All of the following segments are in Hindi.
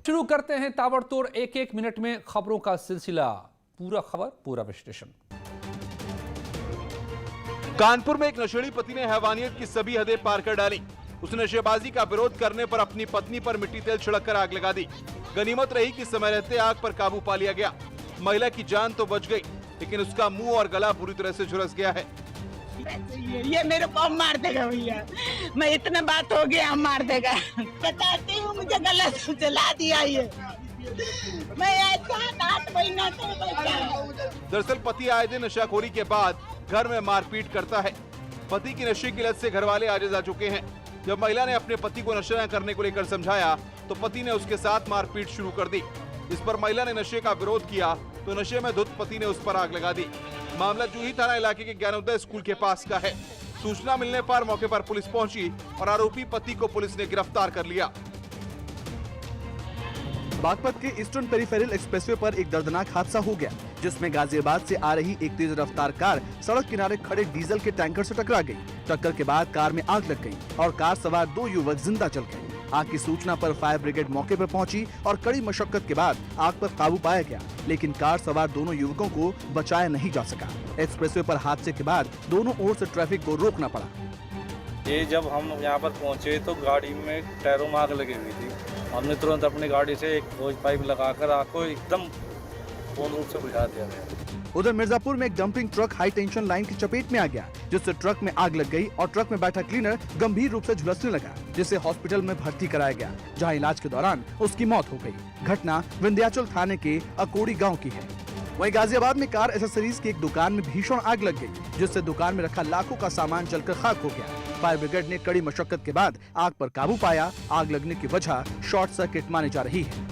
शुरू करते हैं ताबड़तोड़ एक एक मिनट में खबरों का सिलसिला। पूरा खबर, पूरा विश्लेषण। कानपुर में एक नशेड़ी पति ने हैवानियत की सभी हदें पार कर डाली। उसने नशेबाजी का विरोध करने पर अपनी पत्नी पर मिट्टी तेल छिड़ककर आग लगा दी। गनीमत रही कि समय रहते आग पर काबू पा लिया गया। महिला की जान तो बच गई, लेकिन उसका मुंह और गला पूरी तरह से झुलस गया है। ये मेरे को मार देगा भैया, मैं इतना बात हो गया, मार देगा। बताती हूँ, मुझे गलत जला दिया ये। मैं ऐसा 8 महीना से दरअसल पति आए दिन नशाखोरी के बाद घर में मारपीट करता है। पति की नशे की लत से घर वाले आजिज आ चुके हैं। जब महिला ने अपने पति को नशा न करने को लेकर समझाया तो पति ने उसके साथ मारपीट शुरू कर दी। इस पर महिला ने नशे का विरोध किया तो नशे में धुत पति ने उस पर आग लगा दी। मामला जूही थाना इलाके के ज्ञानोदय स्कूल के पास का है। सूचना मिलने पर मौके पर पुलिस पहुंची और आरोपी पति को पुलिस ने गिरफ्तार कर लिया। बागपत के ईस्टर्न पेरिफेरल एक्सप्रेसवे पर एक दर्दनाक हादसा हो गया, जिसमें गाजियाबाद से आ रही एक तेज रफ्तार कार सड़क किनारे खड़े डीजल के टैंकर से टकरा गई। टक्कर के बाद कार में आग लग गई और कार सवार 2 युवक जिंदा जल गए। आग की सूचना पर फायर ब्रिगेड मौके पर पहुंची और कड़ी मशक्कत के बाद आग पर काबू पाया गया, लेकिन कार सवार दोनों युवकों को बचाया नहीं जा सका। एक्सप्रेसवे पर हादसे के बाद दोनों ओर से ट्रैफिक को रोकना पड़ा। ये जब हम यहाँ पर पहुँचे तो गाड़ी में टायरों में आग लगी हुई थी। हमने तुरंत अपनी गाड़ी से एक होज पाइप लगाकर आग को एकदम पूर्ण रूप से बुझा दिया। उधर मिर्जापुर में एक dumping truck high tension line की चपेट में आ गया, जिससे ट्रक में आग लग गई और ट्रक में बैठा क्लीनर गंभीर रूप से झुलसने लगा, जिसे हॉस्पिटल में भर्ती कराया गया, जहां इलाज के दौरान उसकी मौत हो गई। घटना विंध्याचल थाने के अकोड़ी गांव की है। वहीं गाजियाबाद में कार एसेसरीज की एक दुकान में भीषण आग लग गई, जिससे दुकान में रखा लाखों का सामान जलकर खाक हो गया। फायर ब्रिगेड ने कड़ी मशक्कत के बाद आग पर काबू पाया। आग लगने की वजह शॉर्ट सर्किट मानी जा रही है।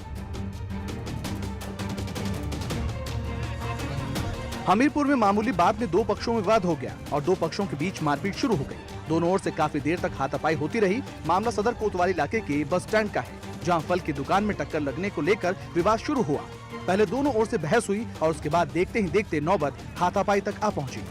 हमीरपुर में मामूली बात में 2 पक्षों में विवाद हो गया और 2 पक्षों के बीच मारपीट शुरू हो गई। दोनों ओर से काफी देर तक हाथापाई होती रही। मामला सदर कोतवाली इलाके के बस स्टैंड का है, जहां फल की दुकान में टक्कर लगने को लेकर विवाद शुरू हुआ। पहले दोनों ओर से बहस हुई और उसके बाद देखते ही देखते नौबत हाथापाई तक आ पहुंची।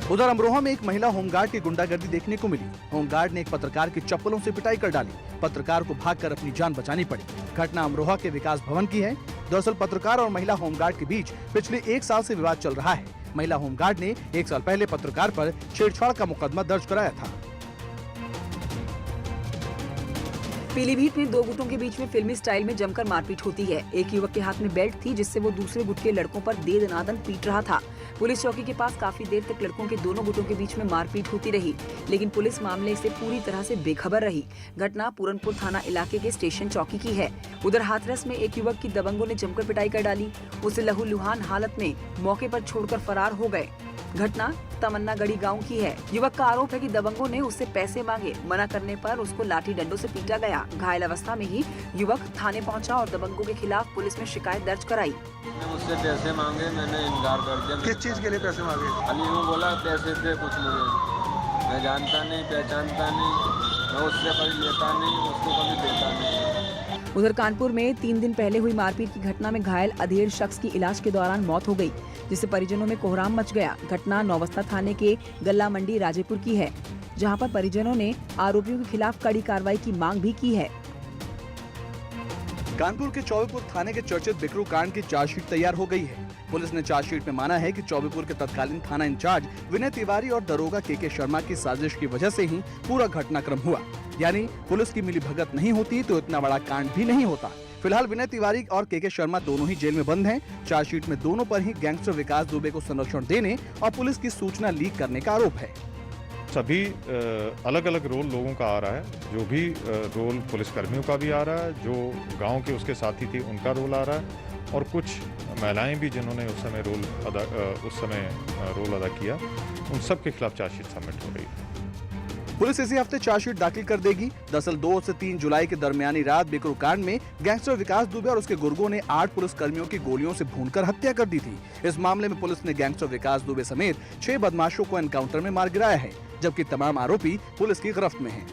उधर अमरोहा में एक महिला होमगार्ड की गुंडागर्दी देखने को मिली। होमगार्ड ने एक पत्रकार की चप्पलों से पिटाई कर डाली। पत्रकार को भागकर अपनी जान बचानी पड़ी। घटना अमरोहा के विकास भवन की है। दरअसल पत्रकार और महिला होमगार्ड के बीच पिछले 1 साल से विवाद चल रहा है। महिला होमगार्ड ने 1 साल पहले पत्रकार पर छेड़छाड़ का मुकदमा दर्ज कराया था। पीलीभीत में 2 गुटों के बीच में फिल्मी स्टाइल में जमकर मारपीट होती है। एक युवक के हाथ में बेल्ट थी, जिससे वो दूसरे गुट के लड़कों पर दे दनादन पीट रहा था। पुलिस चौकी के पास काफी देर तक लड़कों के दोनों गुटों के बीच में मारपीट होती रही, लेकिन पुलिस मामले से पूरी तरह से बेखबर रही। घटना पूरनपुर थाना इलाके के स्टेशन चौकी की है। उधर हाथरस में एक युवक की दबंगों ने जमकर पिटाई कर डाली। उसे लहूलुहान हालत में मौके पर छोड़कर फरार हो गए। घटना तमन्नागढ़ी गांव की है। युवक का आरोप है कि दबंगों ने उससे पैसे मांगे। मना करने पर उसको लाठी डंडों से पीटा गया। घायल अवस्था में ही युवक थाने पहुंचा और दबंगों के खिलाफ पुलिस में शिकायत दर्ज कराई। मुझसे पैसे मांगे, मैंने इनकार कर दिया। किस चीज के लिए पैसे मांगे? अली वो बोला पैसे दे कुछ मुझे, मैं जानता नहीं, पहचानता नहीं, मैं उससे कभी लेता नहीं, उसको कभी देता नहीं। उधर कानपुर में 3 दिन पहले हुई मारपीट की घटना में घायल अधेड़ शख्स की इलाज के दौरान मौत हो गई, जिससे परिजनों में कोहराम मच गया। घटना नौबस्ता थाने के गल्ला मंडी राजेपुर की है, जहां पर परिजनों ने आरोपियों के खिलाफ कड़ी कार्रवाई की मांग भी की है। कानपुर के चौबेपुर थाने के चर्चित बिकरू कांड की चार्जशीट तैयार हो गई है। पुलिस ने चार्जशीट में माना है कि चौबेपुर के तत्कालीन थाना इंचार्ज विनय तिवारी और दरोगा के शर्मा की साजिश की वजह से ही पूरा घटनाक्रम हुआ। यानी पुलिस की मिलीभगत नहीं होती तो इतना बड़ा कांड भी नहीं होता। फिलहाल विनय तिवारी और के शर्मा दोनों ही जेल में बंद हैं। चार्जशीट में दोनों पर ही गैंगस्टर विकास दुबे को संरक्षण देने और पुलिस की सूचना लीक करने का आरोप है। सभी अलग अलग रोल लोगों का आ रहा है। जो भी रोल पुलिसकर्मियों का भी आ रहा है, जो गांव के उसके साथी थे उनका रोल आ रहा है, और कुछ महिलाएं भी जिन्होंने उस समय रोल अदा किया, उन सब के खिलाफ चार्जशीट सबमिट हो रही है। पुलिस इसी हफ्ते चार्जशीट दाखिल कर देगी। दरअसल 2 से 3 जुलाई के दरमियानी रात बिकरू कांड में गैंगस्टर विकास दुबे और उसके गुर्गों ने 8 पुलिस कर्मियों की गोलियों से भूनकर हत्या कर दी थी। इस मामले में पुलिस ने गैंगस्टर विकास दुबे समेत 6 बदमाशों को एनकाउंटर में मार गिराया है, जबकि तमाम आरोपी पुलिस की गिरफ्त में हैं।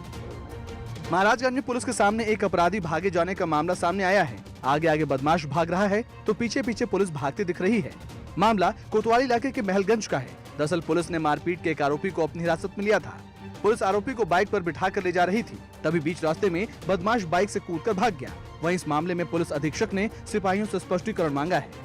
महाराजगंज में पुलिस के सामने एक अपराधी भागे जाने का मामला सामने आया है। आगे आगे बदमाश भाग रहा है तो पीछे पीछे पुलिस भागती दिख रही है। मामला कोतवाली इलाके के महलगंज का है। दरअसल पुलिस ने मारपीट के एक आरोपी को अपनी हिरासत में लिया था। पुलिस आरोपी को बाइक पर बिठाकर ले जा रही थी, तभी बीच रास्ते में बदमाश बाइक से कूदकर भाग गया। वहीं इस मामले में पुलिस अधीक्षक ने सिपाहियों से स्पष्टीकरण मांगा है।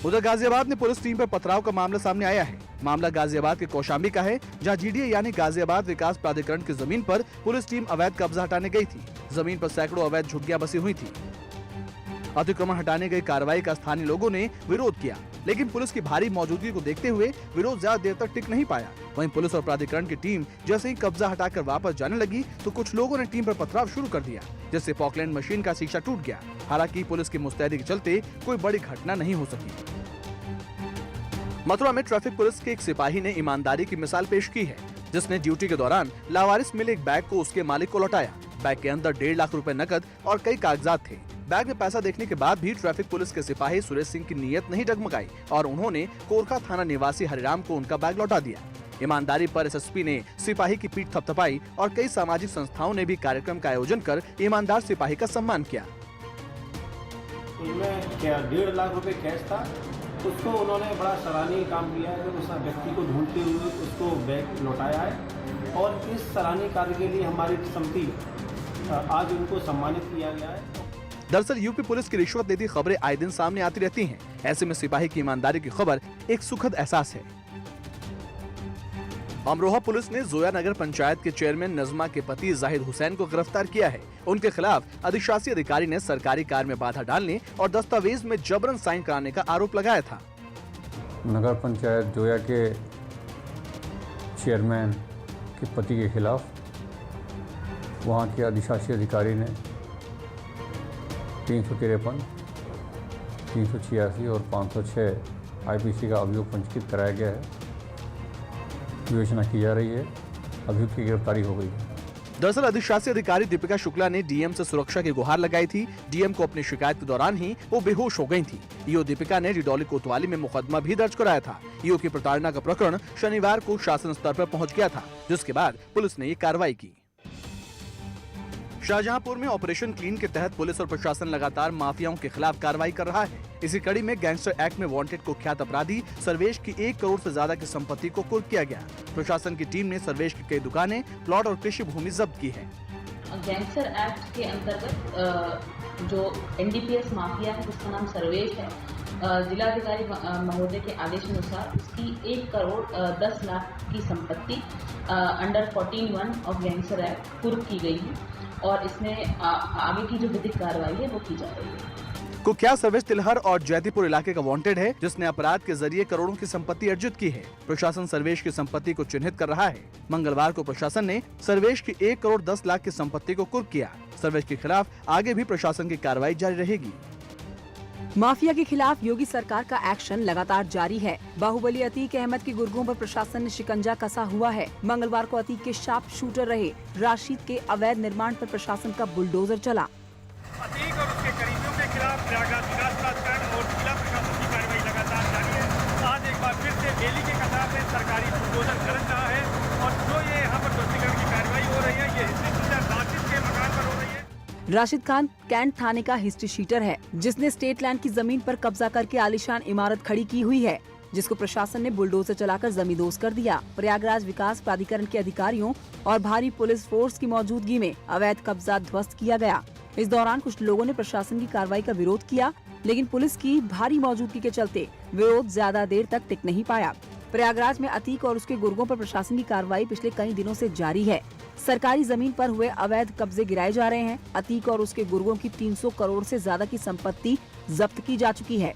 उधर गाजियाबाद में पुलिस टीम पर पथराव का मामला सामने आया है। मामला गाजियाबाद के कौशाम्बी का है, जहां जीडीए यानी गाजियाबाद विकास प्राधिकरण की जमीन पर पुलिस टीम अवैध कब्जा हटाने गई थी। जमीन पर सैकड़ों अवैध झुग्गियां बसी हुई थी। अतिक्रमण हटाने गई कार्रवाई का स्थानीय लोगों ने विरोध किया, लेकिन पुलिस की भारी मौजूदगी को देखते हुए विरोध ज्यादा देर तक टिक नहीं पाया। वहीं पुलिस और प्राधिकरण की टीम जैसे ही कब्जा हटाकर वापस जाने लगी तो कुछ लोगों ने टीम पर पथराव शुरू कर दिया, जिससे पॉकलैंड मशीन का शीशा टूट गया। हालांकि पुलिस की मुस्तैदी के चलते कोई बड़ी घटना नहीं हो सकी। मथुरा में ट्रैफिक पुलिस के एक सिपाही ने ईमानदारी की मिसाल पेश की है, जिसने ड्यूटी के दौरान लावारिस मिले एक बैग को उसके मालिक को लौटाया। बैग के अंदर 1.5 लाख रुपए नकद और कई कागजात थे। बैग में पैसा देखने के बाद भी ट्रैफिक पुलिस के सिपाही सुरेश सिंह की नीयत नहीं डगमगाई और उन्होंने कोरखा थाना निवासी हरिराम को उनका बैग लौटा दिया। ईमानदारी पर एसएसपी ने सिपाही की पीठ थपथपाई और कई सामाजिक संस्थाओं ने भी कार्यक्रम का आयोजन कर ईमानदार सिपाही का सम्मान किया। इनमें क्या 1.5 लाख रुपए कैश था, उसको उन्होंने बड़ा सराहनीय काम किया है। उस व्यक्ति को ढूंढते हुए उसको बैग लौटाया है और इस सराहनीय कार्य के लिए हमारी समिति आज उनको सम्मानित किया गया है। दरअसल यूपी पुलिस की रिश्वत लेती खबरें आए दिन सामने आती रहती हैं। ऐसे में सिपाही की ईमानदारी की खबर एक सुखद एहसास है। अमरोहा पुलिस ने जोया नगर पंचायत के चेयरमैन नजमा के पति जाहिद हुसैन को गिरफ्तार किया है। उनके खिलाफ अधिशासी अधिकारी ने सरकारी कार में बाधा डालने और दस्तावेज में जबरन साइन कराने का आरोप लगाया था। नगर पंचायत जोया के चेयरमैन के पति के खिलाफ वहां के अधिशासी अधिकारी ने 353, 386 और 506 आईपीसी का अभियोग पंजीकृत कराया गया है। विवेचना की जा रही है। अभियुक्त की गिरफ्तारी हो गई है। दरअसल अधिशासी अधिकारी दीपिका शुक्ला ने डीएम से सुरक्षा की गुहार लगाई थी। डीएम को अपनी शिकायत के दौरान ही वो बेहोश हो गई थी। ईओ दीपिका ने डिडौली कोतवाली में मुकदमा भी दर्ज कराया था। ईओ की प्रताड़ना का प्रकरण शनिवार को शासन स्तर पर पहुंच गया था, जिसके बाद पुलिस ने ये कार्रवाई की। शाहजहांपुर में ऑपरेशन क्लीन के तहत पुलिस और प्रशासन लगातार माफियाओं के खिलाफ कार्रवाई कर रहा है। इसी कड़ी में गैंगस्टर एक्ट में वांटेड कुख्यात अपराधी सर्वेश की 1 करोड़ से ज्यादा की संपत्ति को कुर्क किया गया। प्रशासन की टीम ने सर्वेश की कई दुकानें, प्लॉट और कृषि भूमि जब्त की है। गैंगस्टर एक्ट के अंतर्गत जो एनडीपीएस माफिया है जिसका नाम सर्वेश है, जिलाधिकारी महोदय के आदेश अनुसार उसकी 1 करोड़ 10 लाख की संपत्ति अंडर 14(1) ऑफ गैंगस्टर एक्ट कुर्क की गई है और इसमें आगे की जो विधिक कार्रवाई है वो की जा रही है। कुख्यात सर्वेश तिलहर और जैतीपुर इलाके का वांटेड है, जिसने अपराध के जरिए करोड़ों की संपत्ति अर्जित की है। प्रशासन सर्वेश की संपत्ति को चिन्हित कर रहा है। मंगलवार को प्रशासन ने सर्वेश की 1 करोड़ 10 लाख की संपत्ति को कुर्क किया। सर्वेश के खिलाफ आगे भी प्रशासन की कार्रवाई जारी रहेगी। माफिया के खिलाफ योगी सरकार का एक्शन लगातार जारी है। बाहुबली अतीक अहमद के गुर्गों पर प्रशासन ने शिकंजा कसा हुआ है। मंगलवार को अतीक के शार्प शूटर रहे राशिद के अवैध निर्माण पर प्रशासन का बुलडोजर चला। अतीक और उसके करीबियों के खिलाफ प्रयागराज विकास प्राधिकरण और जिला प्रशासन की कार्रवाई लगातार जारी है। आज एक बार फिर से बेली के कतार में सरकारी बुलडोजर गरज रहा है और जो ये यहाँ पर ध्वस्तीकरण की कार्रवाई हो रही है, ये हिस्ट्री शीटर राशिद के मकान पर हो रही है। राशिद खान कैंट थाने का हिस्ट्री शीटर है, जिसने स्टेट लैंड की जमीन पर कब्जा करके आलीशान इमारत खड़ी की हुई है, जिसको प्रशासन ने बुलडोजर चलाकर जमींदोज कर दिया। प्रयागराज विकास प्राधिकरण के अधिकारियों और भारी पुलिस फोर्स की मौजूदगी में अवैध कब्जा ध्वस्त किया गया। इस दौरान कुछ लोगों ने प्रशासन की कार्रवाई का विरोध किया, लेकिन पुलिस की भारी मौजूदगी के चलते विरोध ज्यादा देर तक टिक नहीं पाया। प्रयागराज में अतीक और उसके गुर्गों पर प्रशासन की कार्रवाई पिछले कई दिनों से जारी है। सरकारी जमीन पर हुए अवैध कब्जे गिराए जा रहे हैं। अतीक और उसके गुर्गों की 300 करोड़ से ज्यादा की संपत्ति जब्त की जा चुकी है।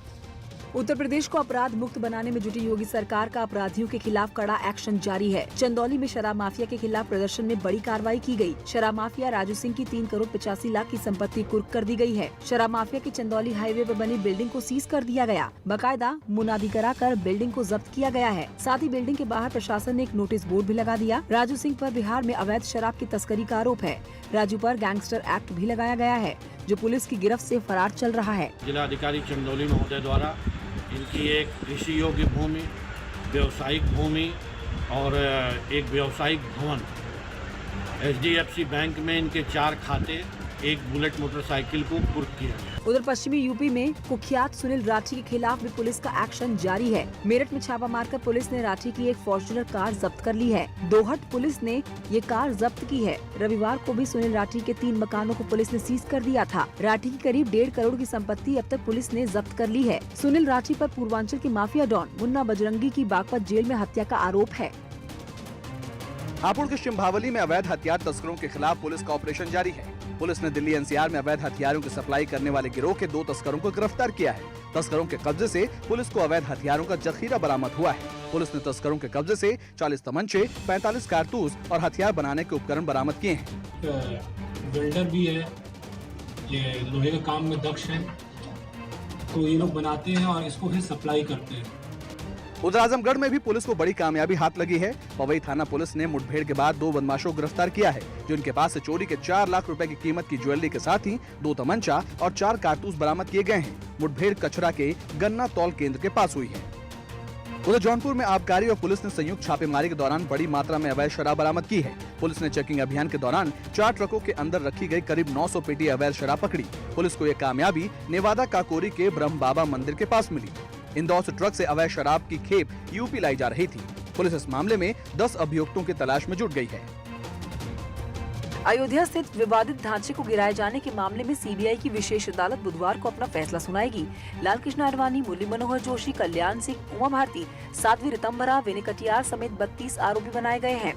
उत्तर प्रदेश को अपराध मुक्त बनाने में जुटी योगी सरकार का अपराधियों के खिलाफ कड़ा एक्शन जारी है। चंदौली में शराब माफिया के खिलाफ प्रदर्शन में बड़ी कार्रवाई की गई। शराब माफिया राजू सिंह की 3 करोड़ 85 लाख की संपत्ति कुर्क कर दी गई है। शराब माफिया की चंदौली हाईवे पर बनी बिल्डिंग को सीज कर दिया गया। बाकायदा मुनादी कराकर बिल्डिंग को जब्त किया गया है। साथ ही बिल्डिंग के बाहर प्रशासन ने एक नोटिस बोर्ड भी लगा दिया। राजू सिंह पर बिहार में अवैध शराब की तस्करी का आरोप है। राजू पर गैंगस्टर एक्ट भी लगाया गया है, जो पुलिस की गिरफ्त से फरार चल रहा है। जिलाधिकारी चंदौली महोदय द्वारा इनकी एक कृषि योग्य भूमि, व्यवसायिक भूमि और एक व्यवसायिक भवन, HDFC बैंक में इनके 4 खाते एक बुलेट मोटरसाइकिल को कुर्क किया गया। उधर पश्चिमी यूपी में कुख्यात सुनील राठी के खिलाफ भी पुलिस का एक्शन जारी है। मेरठ में छापा मारकर पुलिस ने राठी की एक फॉर्च्यूनर कार जब्त कर ली है। दोहट पुलिस ने ये कार जब्त की है। रविवार को भी सुनील राठी के 3 मकानों को पुलिस ने सीज कर दिया था। राठी की करीब 1.5 करोड़ की संपत्ति अब तक पुलिस ने जब्त कर ली है। सुनील राठी पर पूर्वांचल के माफिया डॉन मुन्ना बजरंगी की बागपत जेल में हत्या का आरोप है। हापुड़ के शिंभावली में अवैध हथियार तस्करों के खिलाफ पुलिस का ऑपरेशन जारी है। पुलिस ने दिल्ली एनसीआर में अवैध हथियारों की सप्लाई करने वाले गिरोह के 2 तस्करों को गिरफ्तार किया है। तस्करों के कब्जे से पुलिस को अवैध हथियारों का जखीरा बरामद हुआ है। पुलिस ने तस्करों के कब्जे से 40 तमंचे, 45 कारतूस और हथियार बनाने के उपकरण बरामद किए हैं। वेल्डर भी है, ये लोहे के काम में दक्ष है, तो ये लोग बनाते हैं और इसको फिर सप्लाई करते हैं। उधर आजमगढ़ में भी पुलिस को बड़ी कामयाबी हाथ लगी है। पवई थाना पुलिस ने मुठभेड़ के बाद 2 बदमाशों को गिरफ्तार किया है, जिनके पास से चोरी के 4 लाख रुपए की कीमत की ज्वेलरी के साथ ही 2 तमंचा और 4 कारतूस बरामद किए गए हैं। मुठभेड़ कचरा के गन्ना तौल केंद्र के पास हुई है। उधर जौनपुर में आबकारी और पुलिस ने संयुक्त छापेमारी के दौरान बड़ी मात्रा में अवैध शराब बरामद की है। पुलिस ने चेकिंग अभियान के दौरान 4 ट्रकों के अंदर रखी गई करीब 900 पेटी अवैध शराब पकड़ी। पुलिस को यह कामयाबी नेवादा काकोरी के ब्रह्म बाबा मंदिर के पास मिली। इंदौर से ट्रक से अवैध शराब की खेप यूपी लाई जा रही थी। पुलिस इस मामले में 10 अभियुक्तों की तलाश में जुट गई है। अयोध्या स्थित विवादित ढांचे को गिराए जाने के मामले में सीबीआई की विशेष अदालत बुधवार को अपना फैसला सुनाएगी। लालकृष्ण आडवाणी, मुरली मनोहर जोशी, कल्याण सिंह, उमा भारती, साध्वी रितंबरा, विनय कटियार समेत 32 आरोपी बनाए गए हैं।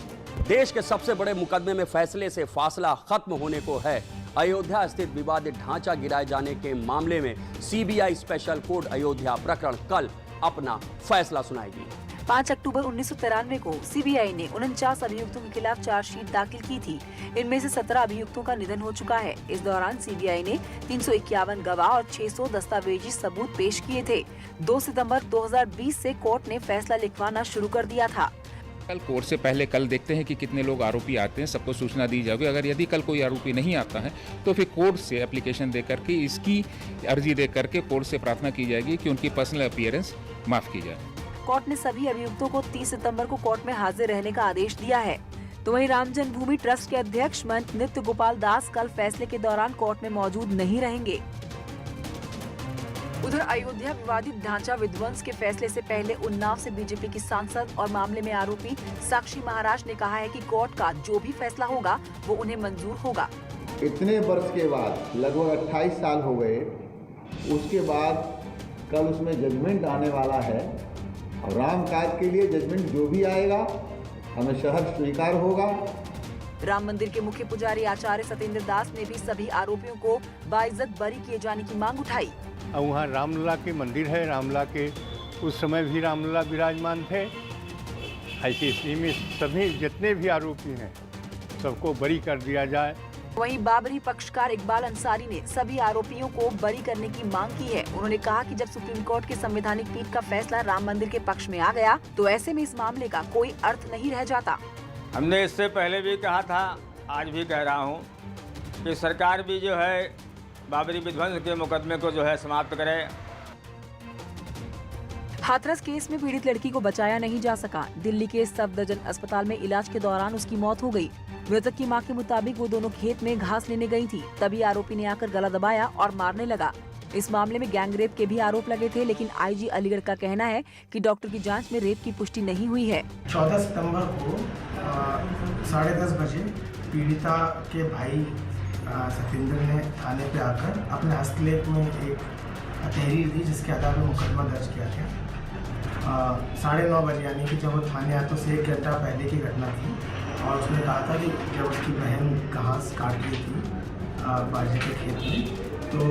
देश के सबसे बड़े मुकदमे में फैसले से फासला खत्म होने को है। अयोध्या स्थित विवादित ढांचा गिराए जाने के मामले में सीबीआई स्पेशल कोर्ट अयोध्या प्रकरण कल अपना फैसला सुनाएगी। 5 अक्टूबर 1993 को सीबीआई ने 49 अभियुक्तों के खिलाफ चार्जशीट दाखिल की थी। इनमें से 17 अभियुक्तों का निधन हो चुका है। इस दौरान सीबीआई ने 351 गवाह और 600 दस्तावेजी सबूत पेश किए थे। 2 सितंबर 2020 से कोर्ट ने फैसला लिखवाना शुरू कर दिया था। कल कोर्ट से पहले कल देखते हैं कि कितने लोग आरोपी आते हैं, सबको सूचना दी जाएगी। अगर यदि कल कोई आरोपी नहीं आता है तो फिर कोर्ट से एप्लीकेशन दे करके इसकी अर्जी दे करके कोर्ट से प्रार्थना की जाएगी कि उनकी पर्सनल अपीयरेंस माफ की जाए। कोर्ट ने सभी अभियुक्तों को 30 सितंबर को कोर्ट में हाजिर रहने का आदेश दिया है। तो वहीं राम जन्मभूमि ट्रस्ट के अध्यक्ष महंत नित्य गोपाल दास कल फैसले के दौरान कोर्ट में मौजूद नहीं रहेंगे। उधर अयोध्या विवादित ढांचा विध्वंस के फैसले से पहले उन्नाव से बीजेपी की सांसद और मामले में आरोपी साक्षी महाराज ने कहा है कि कोर्ट का जो भी फैसला होगा वो उन्हें मंजूर होगा। इतने वर्ष के बाद, लगभग 28 साल हो गए, उसके बाद कल उसमें जजमेंट आने वाला है और राम काज के लिए जजमेंट जो भी आएगा हमें शहर स्वीकार होगा। राम मंदिर के मुख्य पुजारी आचार्य सत्येंद्र दास ने भी सभी आरोपियों को बाइज्जत बरी किए जाने की मांग उठाई। वहाँ रामलला के मंदिर है, रामलला के उस समय भी रामलला विराजमान थे। ऐसी स्थिति में सभी जितने भी आरोपी हैं सबको बरी कर दिया जाए। वहीं बाबरी पक्षकार इकबाल अंसारी ने सभी आरोपियों को बरी करने की मांग की है। उन्होंने कहा कि जब सुप्रीम कोर्ट की संवैधानिक पीठ का फैसला राम मंदिर के पक्ष में आ गया तो ऐसे में इस मामले का कोई अर्थ नहीं रह जाता। हमने इससे पहले भी कहा था, आज भी कह रहा हूँ कि सरकार भी जो है बाबरी विध्वंस के मुकदमे को जो है समाप्त करे। हाथरस केस में पीड़ित लड़की को बचाया नहीं जा सका। दिल्ली के सफदरजंग अस्पताल में इलाज के दौरान उसकी मौत हो गई। मृतक की मां के मुताबिक वो दोनों खेत में घास लेने गई थी, तभी आरोपी ने आकर गला दबाया और मारने लगा। इस मामले में गैंगरेप के भी आरोप लगे थे, लेकिन आईजी अलीगढ़ का कहना है कि डॉक्टर की जांच में रेप की पुष्टि नहीं हुई है। 14 सितंबर को 10:30 बजे पीड़िता के भाई सत्येंद्र ने थाने पे आकर अपने हस्तलेख में एक तहरीर दी, जिसके आधार पर मुकदमा दर्ज किया गया। 9:30 बजे यानी कि जब वो थाने आए तो से 1 घंटा पहले की घटना थी और उसने कहा था कि जब उसकी बहन घास काट रही थी बाजरे के खेत में, तो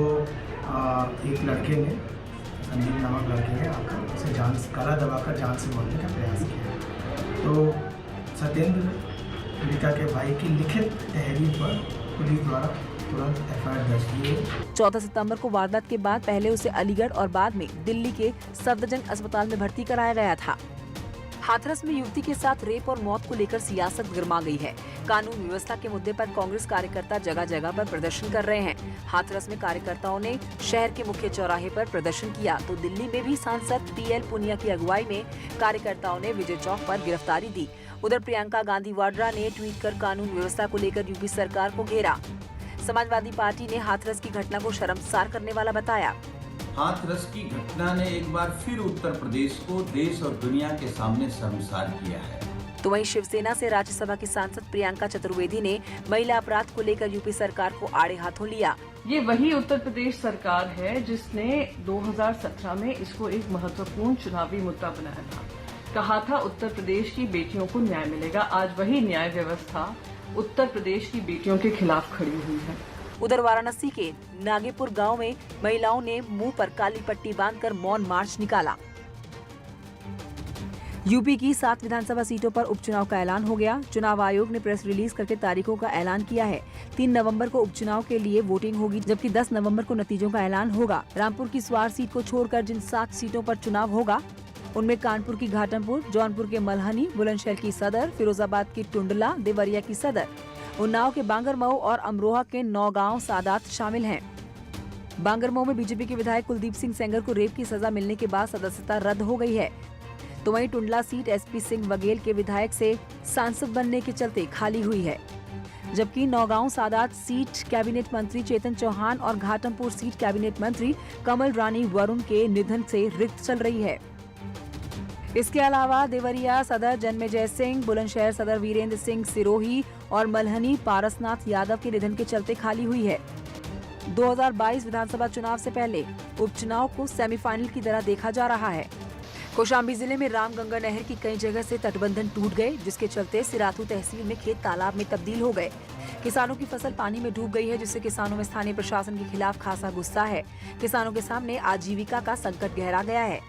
एक लड़के ने, संदीप नामक लड़के ने आकर उसे गला दबाकर जान से मारने का प्रयास किया। तो सत्येंद्र पीड़िता के भाई की लिखित तहरीर पर पुलिस द्वारा तुरंत एफआईआर दर्ज की है। 14 सितंबर को वारदात के बाद पहले उसे अलीगढ़ और बाद में दिल्ली के सफदरजंग अस्पताल में भर्ती कराया गया था। हाथरस में युवती के साथ रेप और मौत को लेकर सियासत गर्मा गई है। कानून व्यवस्था के मुद्दे पर कांग्रेस कार्यकर्ता जगह जगह पर प्रदर्शन कर रहे हैं। हाथरस में कार्यकर्ताओं ने शहर के मुख्य चौराहे पर प्रदर्शन किया, तो दिल्ली में भी सांसद पीएल पुनिया की अगुवाई में कार्यकर्ताओं ने विजय चौक पर गिरफ्तारी दी। उधर प्रियंका गांधी वाड्रा ने ट्वीट कर कानून व्यवस्था को लेकर यूपी सरकार को घेरा। समाजवादी पार्टी ने हाथरस की घटना को शर्मसार करने वाला बताया। हाथरस की घटना ने एक बार फिर उत्तर प्रदेश को देश और दुनिया के सामने शर्मसार किया है। तो वहीं शिवसेना से राज्यसभा की सांसद प्रियंका चतुर्वेदी ने महिला अपराध को लेकर यूपी सरकार को आड़े हाथों लिया। ये वही उत्तर प्रदेश सरकार है जिसने 2017 में इसको एक महत्वपूर्ण चुनावी मुद्दा बनाया था। कहा था उत्तर प्रदेश की बेटियों को न्याय मिलेगा। आज वही न्याय व्यवस्था उत्तर प्रदेश की बेटियों के खिलाफ खड़ी हुई है। उधर वाराणसी के नागेपुर गांव में महिलाओं ने मुंह पर काली पट्टी बांधकर मौन मार्च निकाला। यूपी की 7 विधानसभा सीटों पर उपचुनाव का ऐलान हो गया। चुनाव आयोग ने प्रेस रिलीज करके तारीखों का ऐलान किया है। 3 नवंबर को उपचुनाव के लिए वोटिंग होगी, जबकि 10 नवंबर को नतीजों का ऐलान होगा। रामपुर की स्वार सीट को छोड़कर जिन 7 सीटों पर चुनाव होगा उनमें कानपुर की घाटमपुर, जौनपुर के मल्हनी, बुलंदशहर की सदर, फिरोजाबाद की टुंडला, देवरिया की सदर, उन्नाव के बांगरमऊ और अमरोहा के नौगांव सादात शामिल हैं। बांगरमऊ में बीजेपी के विधायक कुलदीप सिंह सेंगर को रेप की सजा मिलने के बाद सदस्यता रद्द हो गई है। तो वहीं टुंडला सीट एसपी सिंह बघेल के विधायक से सांसद बनने के चलते खाली हुई है, जबकि नौगांव सादात सीट कैबिनेट मंत्री चेतन चौहान और घाटमपुर सीट कैबिनेट मंत्री कमल रानी वरुण के निधन से रिक्त चल रही है। इसके अलावा देवरिया सदर जन्मेजय सिंह, बुलंदशहर सदर वीरेंद्र सिंह सिरोही और मल्हनी पारसनाथ यादव के निधन के चलते खाली हुई है। 2022 विधानसभा चुनाव से पहले उपचुनाव को सेमीफाइनल की तरह देखा जा रहा है। कौशाम्बी जिले में रामगंगा नहर की कई जगह से तटबंधन टूट गए, जिसके चलते सिराथू तहसील में खेत तालाब में तब्दील हो गए। किसानों की फसल पानी में डूब गई है, जिससे किसानों में स्थानीय प्रशासन के खिलाफ खासा गुस्सा है। किसानों के सामने आजीविका का संकट गहरा गया है।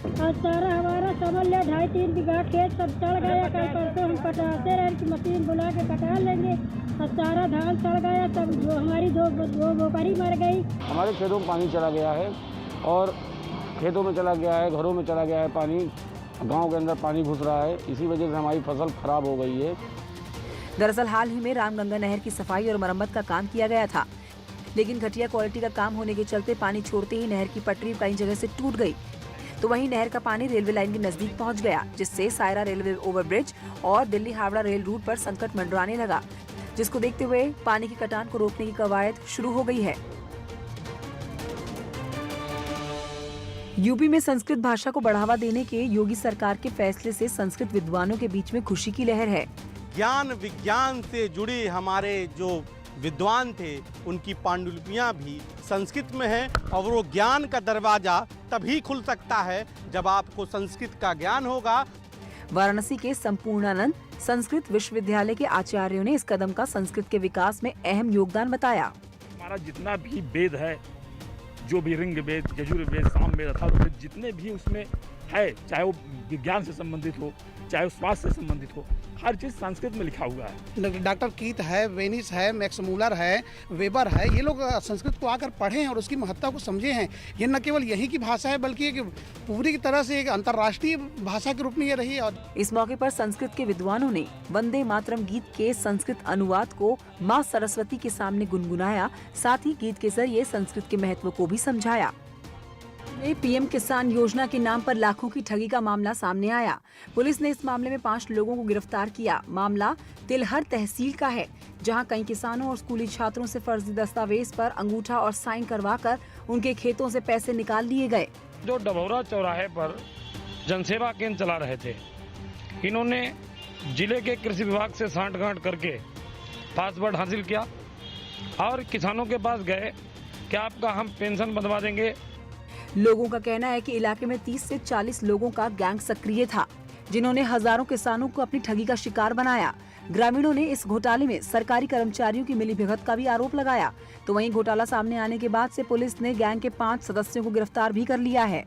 और सारा हमारा समझ ले 2.5-3 बीघा खेत सब सड़ गया। कल परसों हम कटाते रहे कि मशीन बुला के कटा लेंगे, और सारा धान सड़ गया। तब जो हमारी दो बोकरी मर गई। हमारे खेतों में पानी चला गया है और खेतों में चला गया है, घरों में चला गया है पानी, गांव के अंदर पानी घुस रहा है। इसी वजह से हमारी फसल खराब हो गई है। दरअसल हाल ही में रामगंगा नहर की सफाई और मरम्मत का काम किया गया था, लेकिन घटिया क्वालिटी का काम होने के चलते पानी छोड़ते ही नहर की पटरी कई जगह से टूट गई। तो वहीं नहर का पानी रेलवे लाइन के नजदीक पहुंच गया, जिससे सायरा रेलवे ओवरब्रिज और दिल्ली हावड़ा रेल रूट पर संकट मंडराने लगा, जिसको देखते हुए पानी की कटान को रोकने की कवायद शुरू हो गई है। यूपी में संस्कृत भाषा को बढ़ावा देने के योगी सरकार के फैसले से संस्कृत विद्वानों के बीच में खुशी की लहर है। ज्ञान विज्ञान से जुड़े हमारे जो विद्वान थे उनकी पांडुलिपियां भी संस्कृत में है, और वो ज्ञान का दरवाजा तभी खुल सकता है जब आपको संस्कृत का ज्ञान होगा। वाराणसी के संपूर्णानंद संस्कृत विश्वविद्यालय के आचार्यों ने इस कदम का संस्कृत के विकास में अहम योगदान बताया। हमारा जितना भी वेद है, जो भी ऋग वेद, यजुर्वेद, सामवेद, अथर्ववेद, जितने भी उसमें है, चाहे वो विज्ञान से संबंधित हो, चाहे वो स्वास्थ्य से संबंधित हो, हर चीज संस्कृत में लिखा हुआ है। डॉक्टर कीथ है, वेनिस है, मैक्स मूलर है, वेबर है, ये लोग संस्कृत को आकर पढ़े हैं और उसकी महत्ता को समझे हैं। ये न केवल यही की भाषा है बल्कि एक पूरी तरह से एक अंतर्राष्ट्रीय भाषा के रूप में ये रही है। इस मौके पर संस्कृत के विद्वानों ने वंदे मातरम गीत के संस्कृत अनुवाद को माँ सरस्वती के सामने गुनगुनाया, साथ ही गीत के जरिए संस्कृत के महत्व को भी समझाया। पीएम किसान योजना के नाम पर लाखों की ठगी का मामला सामने आया। पुलिस ने इस मामले में 5 लोगों को गिरफ्तार किया। मामला तिलहर तहसील का है, जहां कई किसानों और स्कूली छात्रों से फर्जी दस्तावेज पर अंगूठा और साइन करवाकर उनके खेतों से पैसे निकाल लिए गए। जो डभौरा चौराहे पर जनसेवा केंद्र चला रहे थे, इन्होंने जिले के कृषि विभाग से सांठगांठ करके पासवर्ड हासिल किया और किसानों के पास गए कि आपका हम पेंशन बनवा देंगे। लोगों का कहना है कि इलाके में 30 से 40 लोगों का गैंग सक्रिय था, जिन्होंने हजारों किसानों को अपनी ठगी का शिकार बनाया। ग्रामीणों ने इस घोटाले में सरकारी कर्मचारियों की मिलीभगत का भी आरोप लगाया। तो वहीं घोटाला सामने आने के बाद से पुलिस ने गैंग के 5 सदस्यों को गिरफ्तार भी कर लिया है।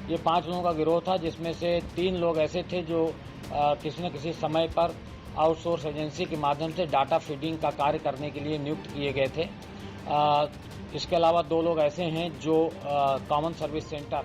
ये 5 लोगों का गिरोह था, जिसमें से 3 लोग ऐसे थे जो किसी न किसी समय पर आउटसोर्स एजेंसी के माध्यम से डाटा फीडिंग का कार्य करने के लिए नियुक्त किए गए थे। इसके अलावा 2 लोग ऐसे हैं जो कॉमन सर्विस सेंटर